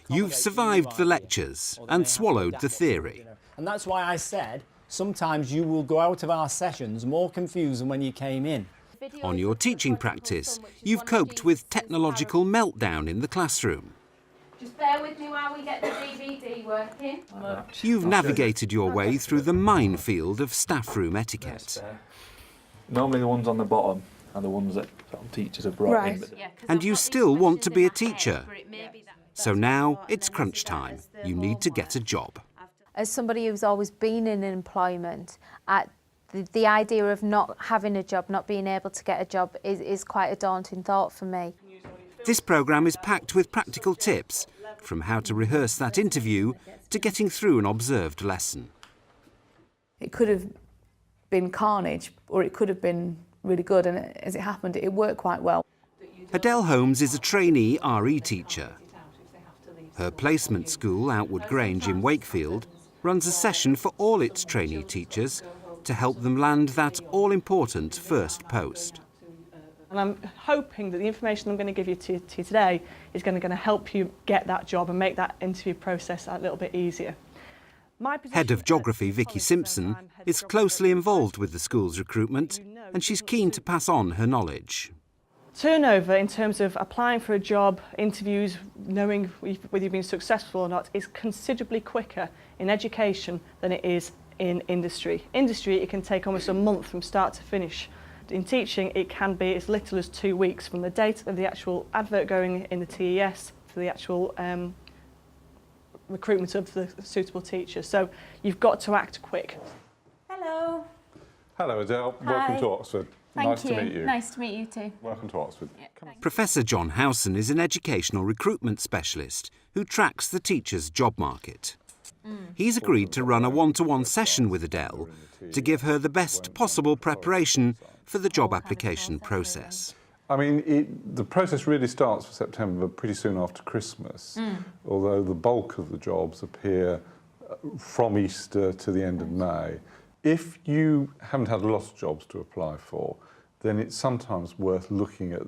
You've survived the lectures and swallowed the theory. And that's why I said sometimes you will go out of our sessions more confused than when you came in. On your teaching practice, you've coped with technological meltdown in the classroom. Just bear with me while we get the DVD working. You've navigated your way through the minefield of staff room etiquette. Normally the ones on the bottom are the ones that teachers have brought in. And you still want to be a teacher. So now it's crunch time. You need to get a job. As somebody who's always been in employment, the idea of not having a job, not being able to get a job is quite a daunting thought for me. This programme is packed with practical tips, from how to rehearse that interview to getting through an observed lesson. It could have been carnage, or it could have been really good, and as it happened, it worked quite well. Adele Holmes is a trainee RE teacher. Her placement school, Outwood Grange in Wakefield, runs a session for all its trainee teachers to help them land that all-important first post. And I'm hoping that the information I'm going to give you today is going to help you get that job and make that interview process a little bit easier. Head of Geography Vicky Simpson is closely involved with the school's recruitment, and she's keen to pass on her knowledge. Turnover in terms of applying for a job, interviews, knowing whether you've been successful or not is considerably quicker in education than it is in industry. Industry, it can take almost a month from start to finish. In teaching, it can be as little as 2 weeks from the date of the actual advert going in the TES to the actual recruitment of the suitable teacher. So you've got to act quick. Hello. Hello Adele, Hi. welcome to Oxford. Nice to meet you. Nice to meet you too. Welcome to Oxford. Professor John Howson is an educational recruitment specialist who tracks the teachers' job market. He's agreed to run a one-to-one session with Adele to give her the best possible preparation for the job application process. I mean, the process really starts for September, pretty soon after Christmas, although the bulk of the jobs appear from Easter to the end of May. If you haven't had a lot of jobs to apply for, then it's sometimes worth looking at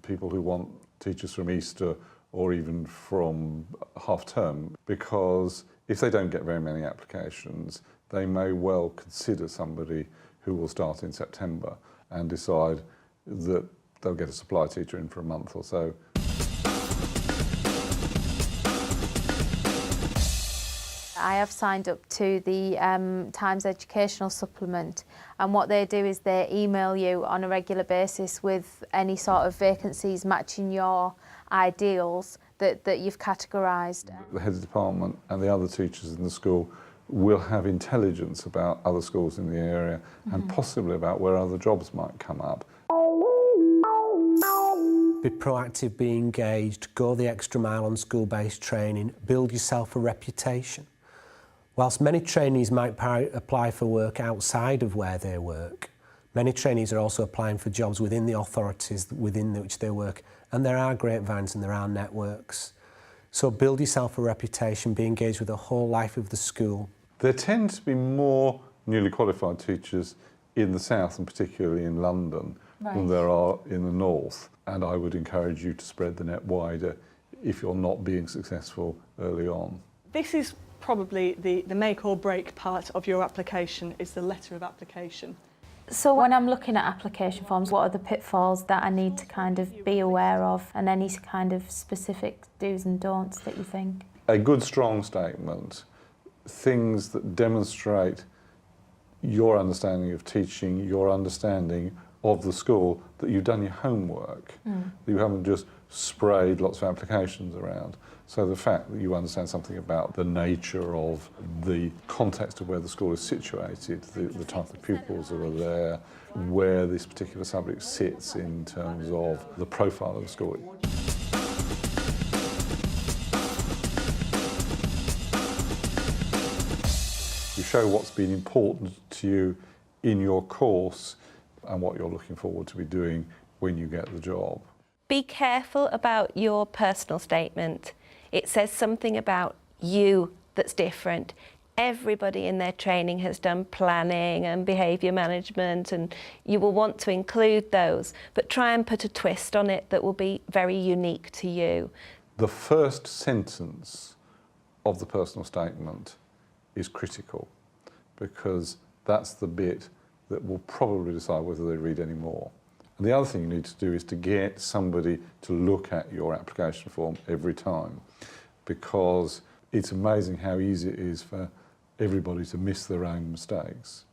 people who want teachers from Easter or even from half term, because if they don't get very many applications, they may well consider somebody who will start in September and decide that they'll get a supply teacher in for a month or so. I have signed up to the Times Educational Supplement, and what they do is they email you on a regular basis with any sort of vacancies matching your ideals that you've categorised. The head of department and the other teachers in the school will have intelligence about other schools in the area and possibly about where other jobs might come up. Be proactive, be engaged, go the extra mile on school-based training, build yourself a reputation. Whilst many trainees might apply for work outside of where they work, many trainees are also applying for jobs within the authorities within which they work, and there are grapevines and there are networks. So build yourself a reputation, be engaged with the whole life of the school. There tend to be more newly qualified teachers in the south, and particularly in London, than there are in the north. And I would encourage you to spread the net wider if you're not being successful early on. This is probably the make or break part of your application, is the letter of application. So when I'm looking at application forms, what are the pitfalls that I need to kind of be aware of, and any kind of specific do's and don'ts that you think? A good strong statement, things that demonstrate your understanding of teaching, your understanding of the school, that you've done your homework, that you haven't just sprayed lots of applications around. So the fact that you understand something about the nature of the context of where the school is situated, the type of pupils that are there, where this particular subject sits in terms of the profile of the school. You show what's been important to you in your course and what you're looking forward to be doing when you get the job. Be careful about your personal statement. It says something about you that's different. Everybody in their training has done planning and behaviour management, and you will want to include those, but try and put a twist on it that will be very unique to you. The first sentence of the personal statement is critical, because that's the bit that will probably decide whether they read any more. And the other thing you need to do is to get somebody to look at your application form every time, because it's amazing how easy it is for everybody to miss their own mistakes.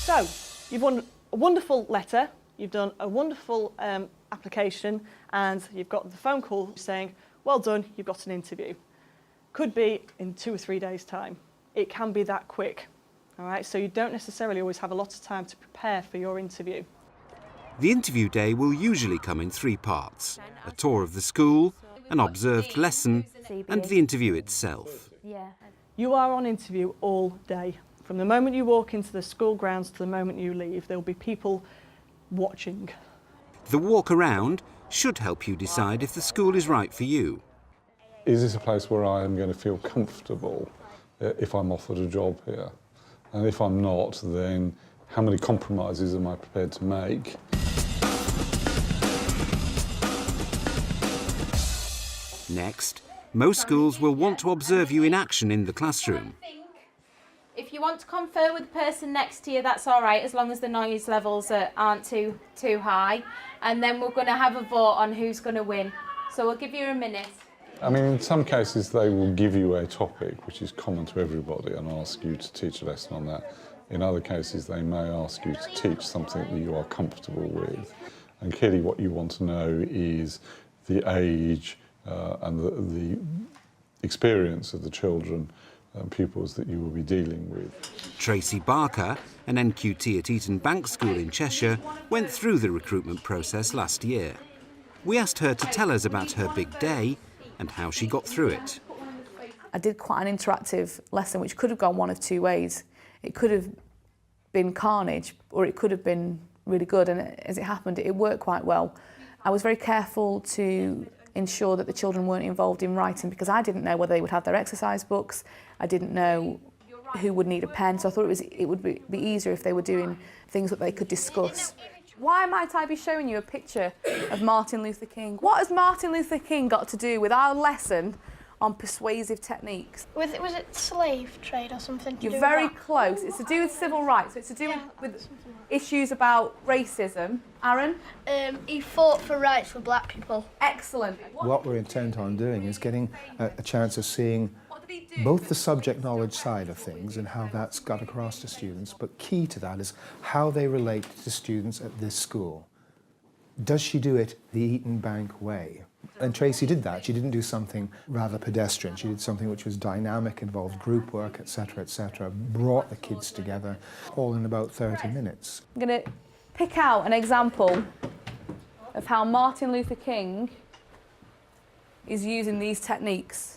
So, you've won a wonderful letter, you've done a wonderful application, and you've got the phone call saying, well done, you've got an interview. Could be in 2 or 3 days' time. It can be that quick, all right? So you don't necessarily always have a lot of time to prepare for your interview. The interview day will usually come in 3 parts: a tour of the school, an observed lesson, and the interview itself. Yeah. You are on interview all day. From the moment you walk into the school grounds to the moment you leave, there will be people watching. The walk around should help you decide if the school is right for you. Is this a place where I am going to feel comfortable if I'm offered a job here? And if I'm not, then how many compromises am I prepared to make? Next, most schools will want to observe you in action in the classroom. If you want to confer with the person next to you, that's all right, as long as the noise levels aren't too high. And then we're going to have a vote on who's going to win. So we'll give you a minute. I mean, in some cases they will give you a topic which is common to everybody and ask you to teach a lesson on that. In other cases they may ask you to teach something that you are comfortable with. And clearly what you want to know is the age and the experience of the children and pupils that you will be dealing with. Tracy Barker, an NQT at Eton Bank School in Cheshire, went through the recruitment process last year. We asked her to tell us about her big day and how she got through it. I did quite an interactive lesson which could have gone one of 2 ways. It could have been carnage, or it could have been really good, and as it happened it worked quite well. I was very careful to ensure that the children weren't involved in writing, because I didn't know whether they would have their exercise books, I didn't know who would need a pen, so I thought it would be easier if they were doing things that they could discuss. Why might I be showing you a picture of Martin Luther King? What has Martin Luther King got to do with our lesson on persuasive techniques? Was it slave trade or something? You're very close. It's to do with civil rights. It's to do with issues about racism. Aaron? He fought for rights for black people. Excellent. What we're intent on doing is getting a chance of seeing both the subject knowledge side of things and how that's got across to students, but key to that is how they relate to students at this school. Does she do it the Eton Bank way? And Tracy did that. She didn't do something rather pedestrian. She did something which was dynamic, involved group work, etc., brought the kids together, all in about 30 minutes. I'm going to pick out an example of how Martin Luther King is using these techniques.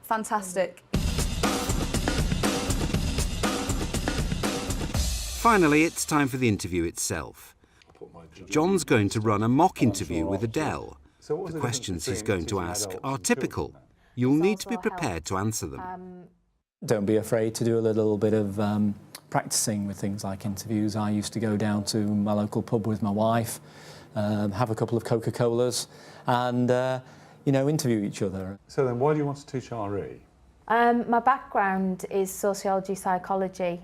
Fantastic. Finally, it's time for the interview itself. John's going to run a mock interview with Adele. The questions he's going to ask are typical. You'll need to be prepared to answer them. Don't be afraid to do a little bit of practicing with things like interviews. I used to go down to my local pub with my wife, have a couple of Coca-Colas and, interview each other. So then why do you want to teach RE? My background is sociology, psychology,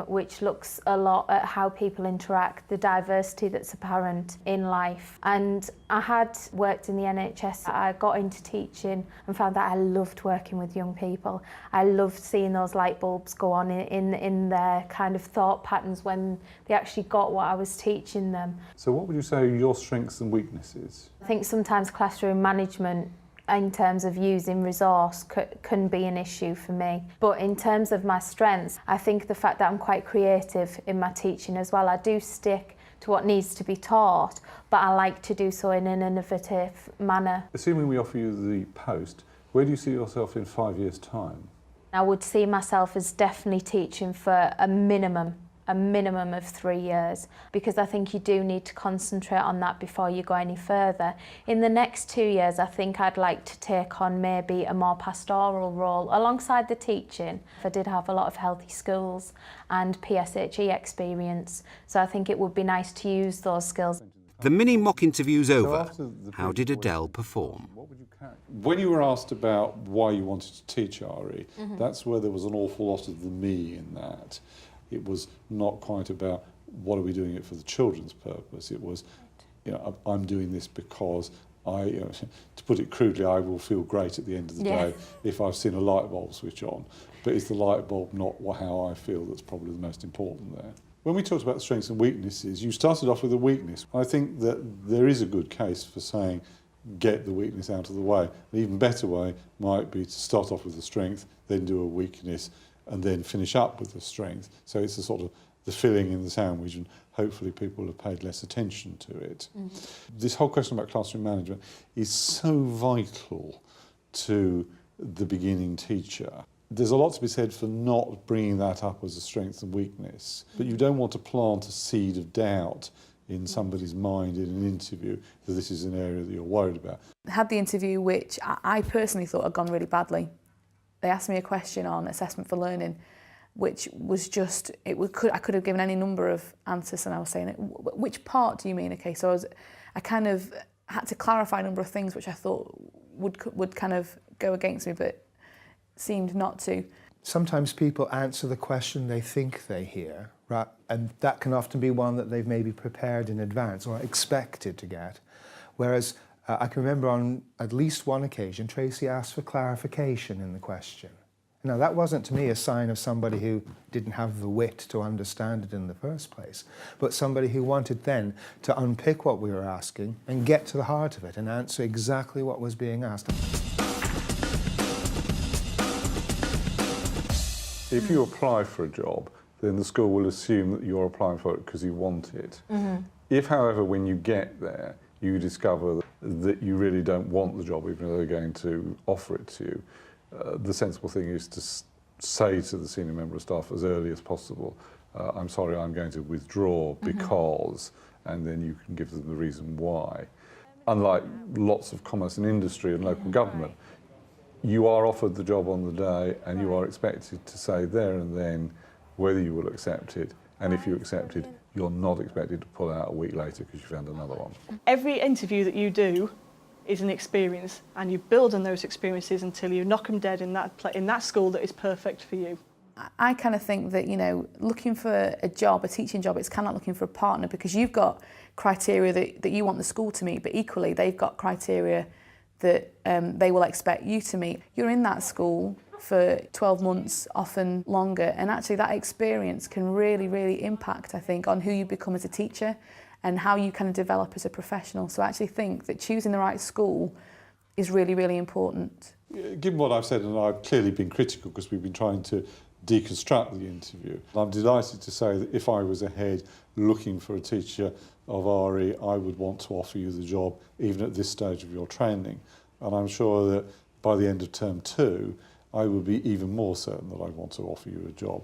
which looks a lot at how people interact, the diversity that's apparent in life. And I had worked in the NHS. I got into teaching and found that I loved working with young people. I loved seeing those light bulbs go on in their kind of thought patterns when they actually got what I was teaching them. So what would you say are your strengths and weaknesses? I think sometimes classroom management in terms of using resource can be an issue for me. But in terms of my strengths, I think the fact that I'm quite creative in my teaching as well. I do stick to what needs to be taught, but I like to do so in an innovative manner. Assuming we offer you the post, where do you see yourself in 5 years' time? I would see myself as definitely teaching for a minimum a minimum of 3 years, because I think you do need to concentrate on that before you go any further. In the next 2 years, I think I'd like to take on maybe a more pastoral role alongside the teaching. I did have a lot of healthy schools and PSHE experience, so I think it would be nice to use those skills. The mini mock interview's over. How did Adele perform? When you were asked about why you wanted to teach RE, that's where there was an awful lot of the me in that. It was not quite about what are we doing it for the children's purpose. It was, you know, I'm doing this because to put it crudely, I will feel great at the end of the day if I've seen a light bulb switch on. But is the light bulb not how I feel that's probably the most important there? When we talked about strengths and weaknesses, you started off with a weakness. I think that there is a good case for saying get the weakness out of the way. An even better way might be to start off with a strength, then do a weakness, and then finish up with the strength. So it's a sort of the filling in the sandwich, and hopefully people have paid less attention to it. This whole question about classroom management is so vital to the beginning teacher. There's a lot to be said for not bringing that up as a strength and weakness, but you don't want to plant a seed of doubt in somebody's mind in an interview that this is an area that you're worried about. I had the interview which I personally thought had gone really badly. They asked me a question on assessment for learning, which was just, I could have given any number of answers, and I was saying, which part do you mean? Okay, so I kind of had to clarify a number of things which I thought would kind of go against me, but seemed not to. Sometimes people answer the question they think they hear, right? And that can often be one that they've maybe prepared in advance or expected to get. Whereas I can remember on at least one occasion, Tracy asked for clarification in the question. Now, that wasn't to me a sign of somebody who didn't have the wit to understand it in the first place, but somebody who wanted then to unpick what we were asking and get to the heart of it and answer exactly what was being asked. If you apply for a job, then the school will assume that you're applying for it because you want it. If, however, when you get there, you discover that you really don't want the job, even though they're going to offer it to you, the sensible thing is to say to the senior member of staff as early as possible, I'm sorry, I'm going to withdraw because, and then you can give them the reason why. Unlike lots of commerce and industry and local government, you are offered the job on the day and you are expected to say there and then whether you will accept it, and if you accept it, you're not expected to pull out a week later because you found another one. Every interview that you do is an experience, and you build on those experiences until you knock them dead in that school that is perfect for you. I kind of think that, you know, looking for a job, a teaching job, it's kind of like looking for a partner, because you've got criteria that you want the school to meet, but equally they've got criteria that they will expect you to meet. You're in that school for 12 months, often longer, and actually that experience can really, really impact, I think, on who you become as a teacher and how you kind of develop as a professional. So I actually think that choosing the right school is really, really important. Given what I've said, and I've clearly been critical because we've been trying to deconstruct the interview, I'm delighted to say that if I was ahead looking for a teacher of RE, I would want to offer you the job even at this stage of your training. And I'm sure that by the end of term 2, I would be even more certain that I want to offer you a job.